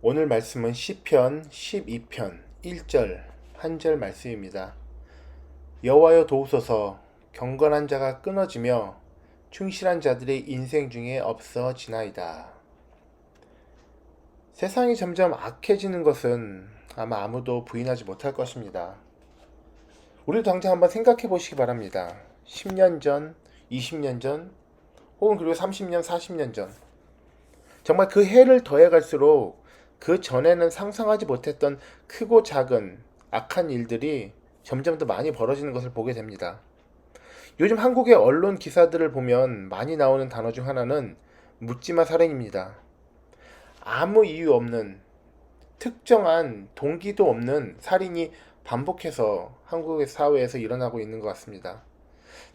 오늘 말씀은 시편 12편 1절 한 절 말씀입니다. 여호와여 도우소서. 경건한 자가 끊어지며 충실한 자들의 인생 중에 없어지나이다. 세상이 점점 악해지는 것은 아마 아무도 부인하지 못할 것입니다. 우리도 당장 한번 생각해 보시기 바랍니다. 10년 전, 20년 전, 혹은 그리고 30년, 40년 전, 정말 그 해를 더해 갈수록 그 전에는 상상하지 못했던 크고 작은 악한 일들이 점점 더 많이 벌어지는 것을 보게 됩니다. 요즘 한국의 언론 기사들을 보면 많이 나오는 단어 중 하나는 묻지마 살인입니다. 아무 이유 없는, 특정한 동기도 없는 살인이 반복해서 한국의 사회에서 일어나고 있는 것 같습니다.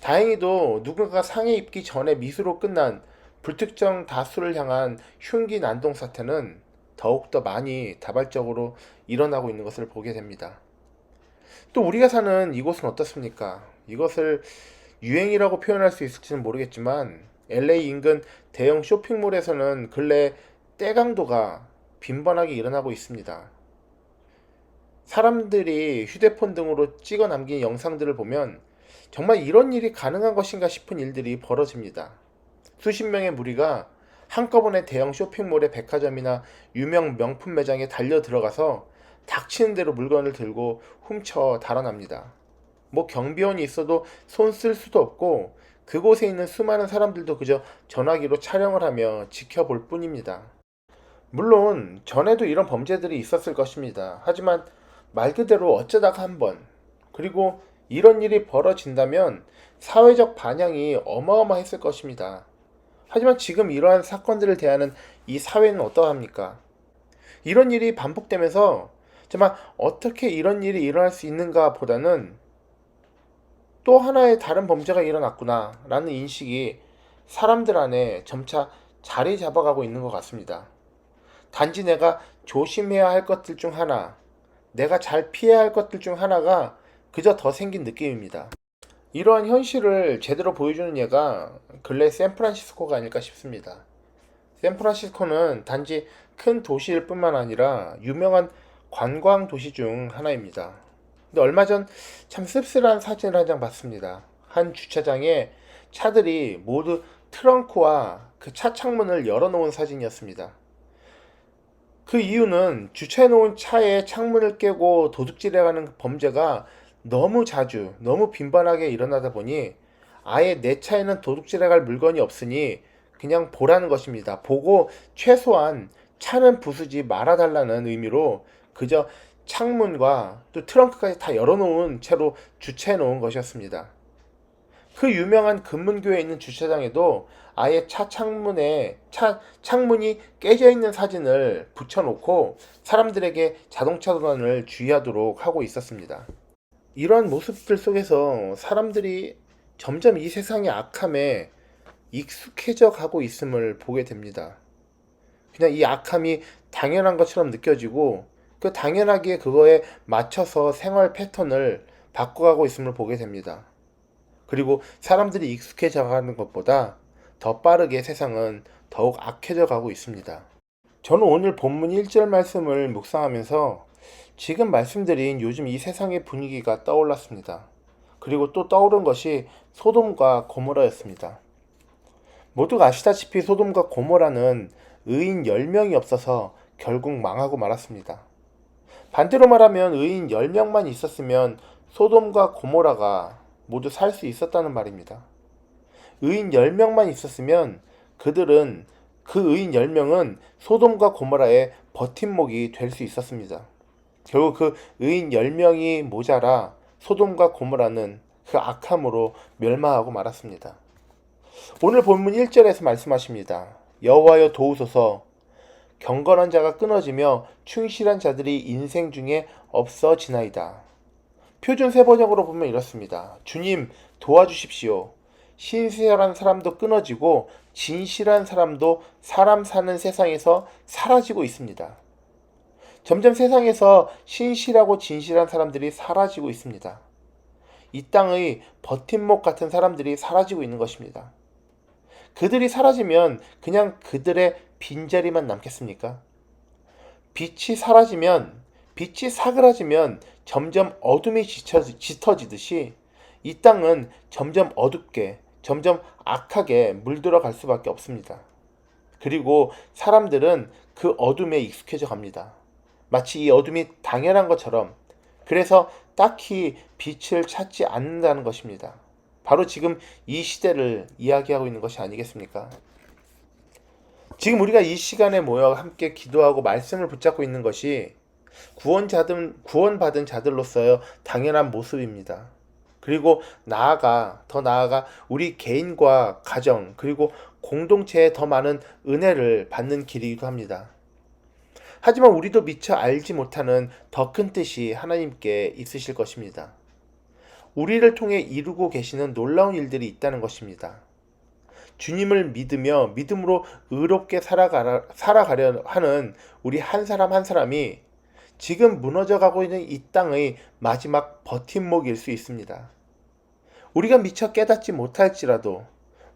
다행히도 누군가가 상해 입기 전에 미수로 끝난 불특정 다수를 향한 흉기 난동 사태는 더욱더 많이 다발적으로 일어나고 있는 것을 보게 됩니다. 또 우리가 사는 이곳은 어떻습니까? 이것을 유행이라고 표현할 수 있을지는 모르겠지만 LA 인근 대형 쇼핑몰에서는 근래 떼강도가 빈번하게 일어나고 있습니다. 사람들이 휴대폰 등으로 찍어 남긴 영상들을 보면 정말 이런 일이 가능한 것인가 싶은 일들이 벌어집니다. 수십 명의 무리가 한꺼번에 대형 쇼핑몰의 백화점이나 유명 명품 매장에 달려 들어가서 닥치는 대로 물건을 들고 훔쳐 달아납니다. 경비원이 있어도 손 쓸 수도 없고 그곳에 있는 수많은 사람들도 그저 전화기로 촬영을 하며 지켜볼 뿐입니다. 물론 전에도 이런 범죄들이 있었을 것입니다. 하지만 말 그대로 어쩌다가 한 번, 그리고 이런 일이 벌어진다면 사회적 반향이 어마어마했을 것입니다. 하지만 지금 이러한 사건들을 대하는 이 사회는 어떠합니까? 이런 일이 반복되면서 정말 어떻게 이런 일이 일어날 수 있는가 보다는 또 하나의 다른 범죄가 일어났구나 라는 인식이 사람들 안에 점차 자리 잡아가고 있는 것 같습니다. 단지 내가 조심해야 할 것들 중 하나, 내가 잘 피해야 할 것들 중 하나가 그저 더 생긴 느낌입니다. 이러한 현실을 제대로 보여주는 예가 근래 샌프란시스코가 아닐까 싶습니다. 샌프란시스코는 단지 큰 도시일 뿐만 아니라 유명한 관광 도시 중 하나입니다. 근데 얼마 전 참 씁쓸한 사진을 한 장 봤습니다. 한 주차장에 차들이 모두 트렁크와 그 차 창문을 열어놓은 사진이었습니다. 그 이유는 주차해놓은 차의 창문을 깨고 도둑질해가는 범죄가 너무 자주, 너무 빈번하게 일어나다 보니 아예 내 차에는 도둑질해갈 물건이 없으니 그냥 보라는 것입니다. 보고 최소한 차는 부수지 말아달라는 의미로 그저 창문과 또 트렁크까지 다 열어놓은 채로 주차해놓은 것이었습니다. 그 유명한 금문교에 있는 주차장에도 아예 창문이 깨져 있는 사진을 붙여놓고 사람들에게 자동차 도난을 주의하도록 하고 있었습니다. 이러한 모습들 속에서 사람들이 점점 이 세상의 악함에 익숙해져 가고 있음을 보게 됩니다. 그냥 이 악함이 당연한 것처럼 느껴지고 그 당연하게 그거에 맞춰서 생활 패턴을 바꿔가고 있음을 보게 됩니다. 그리고 사람들이 익숙해져 가는 것보다 더 빠르게 세상은 더욱 악해져 가고 있습니다. 저는 오늘 본문 1절 말씀을 묵상하면서 지금 말씀드린 요즘 이 세상의 분위기가 떠올랐습니다. 그리고 또 떠오른 것이 소돔과 고모라였습니다. 모두가 아시다시피 소돔과 고모라는 의인 10명이 없어서 결국 망하고 말았습니다. 반대로 말하면 의인 10명만 있었으면 소돔과 고모라가 모두 살 수 있었다는 말입니다. 의인 10명만 있었으면 그들은 그 의인 10명은 소돔과 고모라의 버팀목이 될 수 있었습니다. 결국 그 의인 10명이 모자라 소돔과 고모라는 그 악함으로 멸망하고 말았습니다. 오늘 본문 1절에서 말씀하십니다. 여호와여 도우소서. 경건한 자가 끊어지며 충실한 자들이 인생 중에 없어지나이다. 표준 세번역으로 보면 이렇습니다. 주님 도와주십시오. 신실한 사람도 끊어지고 진실한 사람도 사람 사는 세상에서 사라지고 있습니다. 점점 세상에서 신실하고 진실한 사람들이 사라지고 있습니다. 이 땅의 버팀목 같은 사람들이 사라지고 있는 것입니다. 그들이 사라지면 그냥 그들의 빈자리만 남겠습니까? 빛이 사그라지면 점점 어둠이 짙어지듯이 이 땅은 점점 어둡게, 점점 악하게 물들어갈 수밖에 없습니다. 그리고 사람들은 그 어둠에 익숙해져 갑니다. 마치 이 어둠이 당연한 것처럼. 그래서 딱히 빛을 찾지 않는다는 것입니다. 바로 지금 이 시대를 이야기하고 있는 것이 아니겠습니까? 지금 우리가 이 시간에 모여 함께 기도하고 말씀을 붙잡고 있는 것이 구원받은 자들로서의 당연한 모습입니다. 그리고 더 나아가 우리 개인과 가정, 그리고 공동체에 더 많은 은혜를 받는 길이기도 합니다. 하지만 우리도 미처 알지 못하는 더 큰 뜻이 하나님께 있으실 것입니다. 우리를 통해 이루고 계시는 놀라운 일들이 있다는 것입니다. 주님을 믿으며 믿음으로 의롭게 살아가려 하는 우리 한 사람 한 사람이 지금 무너져가고 있는 이 땅의 마지막 버팀목일 수 있습니다. 우리가 미처 깨닫지 못할지라도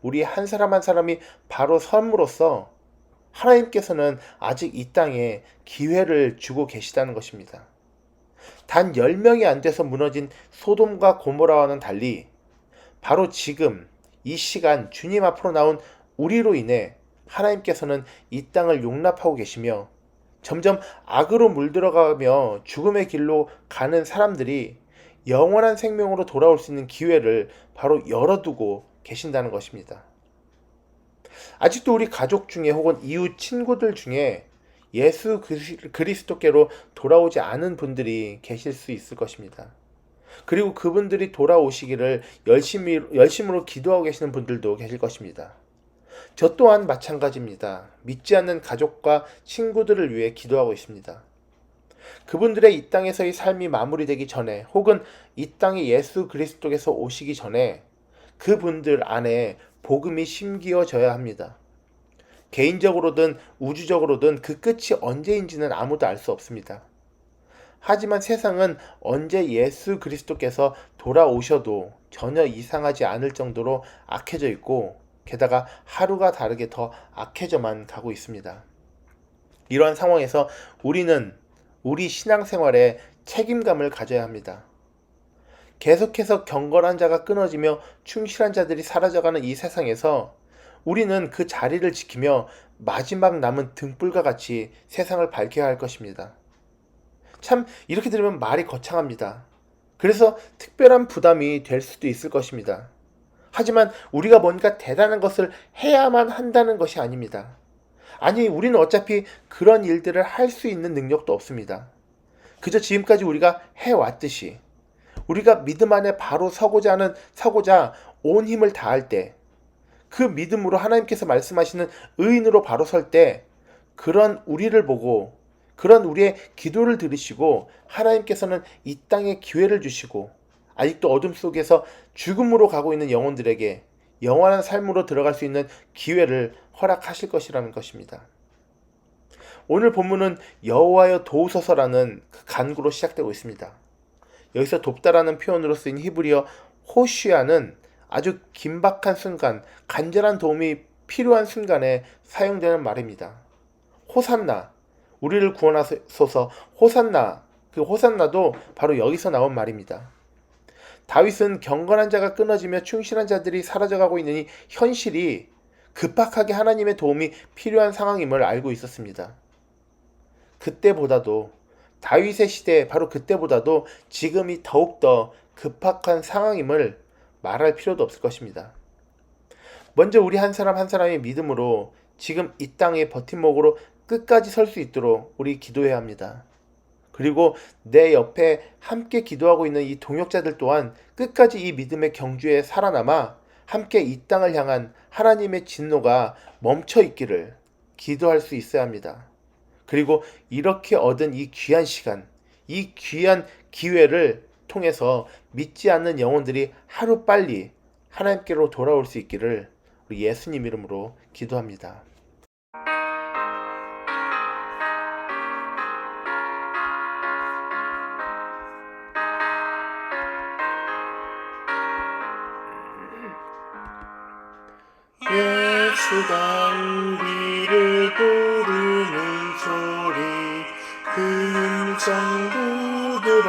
우리 한 사람 한 사람이 바로 섬으로써 하나님께서는 아직 이 땅에 기회를 주고 계시다는 것입니다. 단 10명이 안 돼서 무너진 소돔과 고모라와는 달리 바로 지금 이 시간 주님 앞으로 나온 우리로 인해 하나님께서는 이 땅을 용납하고 계시며 점점 악으로 물들어가며 죽음의 길로 가는 사람들이 영원한 생명으로 돌아올 수 있는 기회를 바로 열어두고 계신다는 것입니다. 아직도 우리 가족 중에 혹은 이웃 친구들 중에 예수 그리스도께로 돌아오지 않은 분들이 계실 수 있을 것입니다. 그리고 그분들이 돌아오시기를 열심으로 기도하고 계시는 분들도 계실 것입니다. 저 또한 마찬가지입니다. 믿지 않는 가족과 친구들을 위해 기도하고 있습니다. 그분들의 이 땅에서의 삶이 마무리되기 전에 혹은 이 땅에 예수 그리스도께서 오시기 전에 그분들 안에 복음이 심기어져야 합니다. 개인적으로든 우주적으로든 그 끝이 언제인지는 아무도 알 수 없습니다. 하지만 세상은 언제 예수 그리스도께서 돌아오셔도 전혀 이상하지 않을 정도로 악해져 있고 게다가 하루가 다르게 더 악해져만 가고 있습니다. 이러한 상황에서 우리는 우리 신앙생활에 책임감을 가져야 합니다. 계속해서 경건한 자가 끊어지며 충실한 자들이 사라져가는 이 세상에서 우리는 그 자리를 지키며 마지막 남은 등불과 같이 세상을 밝혀야 할 것입니다. 참 이렇게 들으면 말이 거창합니다. 그래서 특별한 부담이 될 수도 있을 것입니다. 하지만 우리가 뭔가 대단한 것을 해야만 한다는 것이 아닙니다. 아니, 우리는 어차피 그런 일들을 할 수 있는 능력도 없습니다. 그저 지금까지 우리가 해왔듯이 우리가 믿음 안에 바로 서고자 온 힘을 다할 때, 그 믿음으로 하나님께서 말씀하시는 의인으로 바로 설 때, 그런 우리를 보고 그런 우리의 기도를 들으시고 하나님께서는 이 땅에 기회를 주시고 아직도 어둠 속에서 죽음으로 가고 있는 영혼들에게 영원한 삶으로 들어갈 수 있는 기회를 허락하실 것이라는 것입니다. 오늘 본문은 여호와여 도우소서라는 그 간구로 시작되고 있습니다. 여기서 돕다라는 표현으로 쓰인 히브리어 호시아는 아주 긴박한 순간, 간절한 도움이 필요한 순간에 사용되는 말입니다. 호산나, 우리를 구원하소서, 호산나, 그 호산나도 바로 여기서 나온 말입니다. 다윗은 경건한 자가 끊어지며 충실한 자들이 사라져가고 있는 이 현실이 급박하게 하나님의 도움이 필요한 상황임을 알고 있었습니다. 그때보다도 다윗의 시대, 바로 그때보다도 지금이 더욱더 급박한 상황임을 말할 필요도 없을 것입니다. 먼저 우리 한 사람 한 사람의 믿음으로 지금 이 땅의 버팀목으로 끝까지 설 수 있도록 우리 기도해야 합니다. 그리고 내 옆에 함께 기도하고 있는 이 동역자들 또한 끝까지 이 믿음의 경주에 살아남아 함께 이 땅을 향한 하나님의 진노가 멈춰 있기를 기도할 수 있어야 합니다. 그리고 이렇게 얻은 이 귀한 시간, 이 귀한 기회를 통해서 믿지 않는 영혼들이 하루빨리 하나님께로 돌아올 수 있기를 우리 예수님 이름으로 기도합니다. 예수가 우리를 부르는 소리 성도들아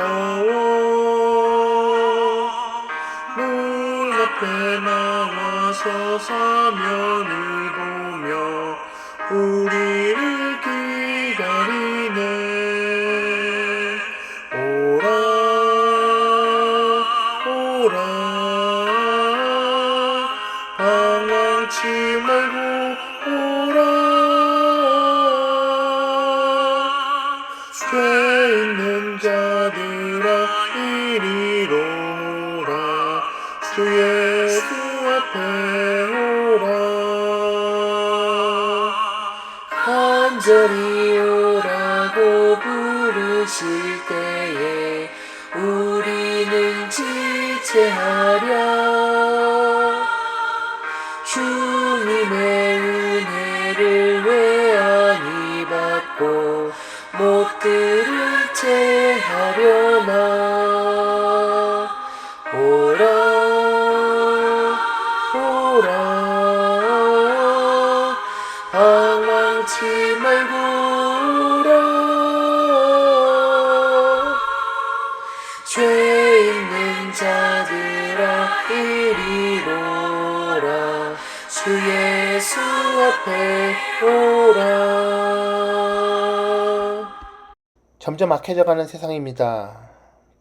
문 앞에 나와서 사면을 보며 우리를 기다리네. 오라 오라 방황치 말고 오라. 죄 있는 자들아 이리로 오라. 주 예수 앞에 오라. 간절히 오라고 부르실 때에 우리는 지체하랴. 주님의 은혜를 외안히 받고 못 들은 채 하려나. 오라 오라 방황치 말고 오라. 죄 있는 자들아 이리로 오라. 주 예수 앞에 오라. 점점 악해져가는 세상입니다.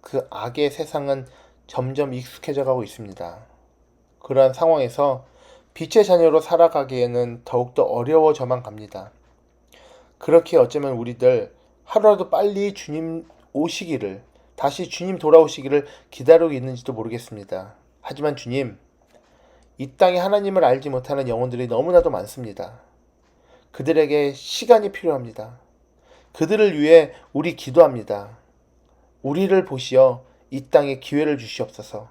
그 악의 세상은 점점 익숙해져 가고 있습니다. 그러한 상황에서 빛의 자녀로 살아가기에는 더욱더 어려워져만 갑니다. 그렇게 어쩌면 우리들 하루라도 빨리 주님 오시기를, 다시 주님 돌아오시기를 기다리고 있는지도 모르겠습니다. 하지만 주님, 이 땅에 하나님을 알지 못하는 영혼들이 너무나도 많습니다. 그들에게 시간이 필요합니다. 그들을 위해 우리 기도합니다. 우리를 보시어 이 땅에 기회를 주시옵소서.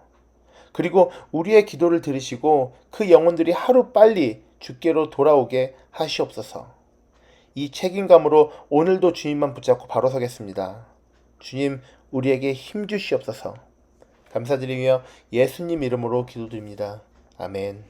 그리고 우리의 기도를 들으시고 그 영혼들이 하루빨리 주께로 돌아오게 하시옵소서. 이 책임감으로 오늘도 주님만 붙잡고 바로 서겠습니다. 주님, 우리에게 힘 주시옵소서. 감사드리며 예수님 이름으로 기도드립니다. 아멘.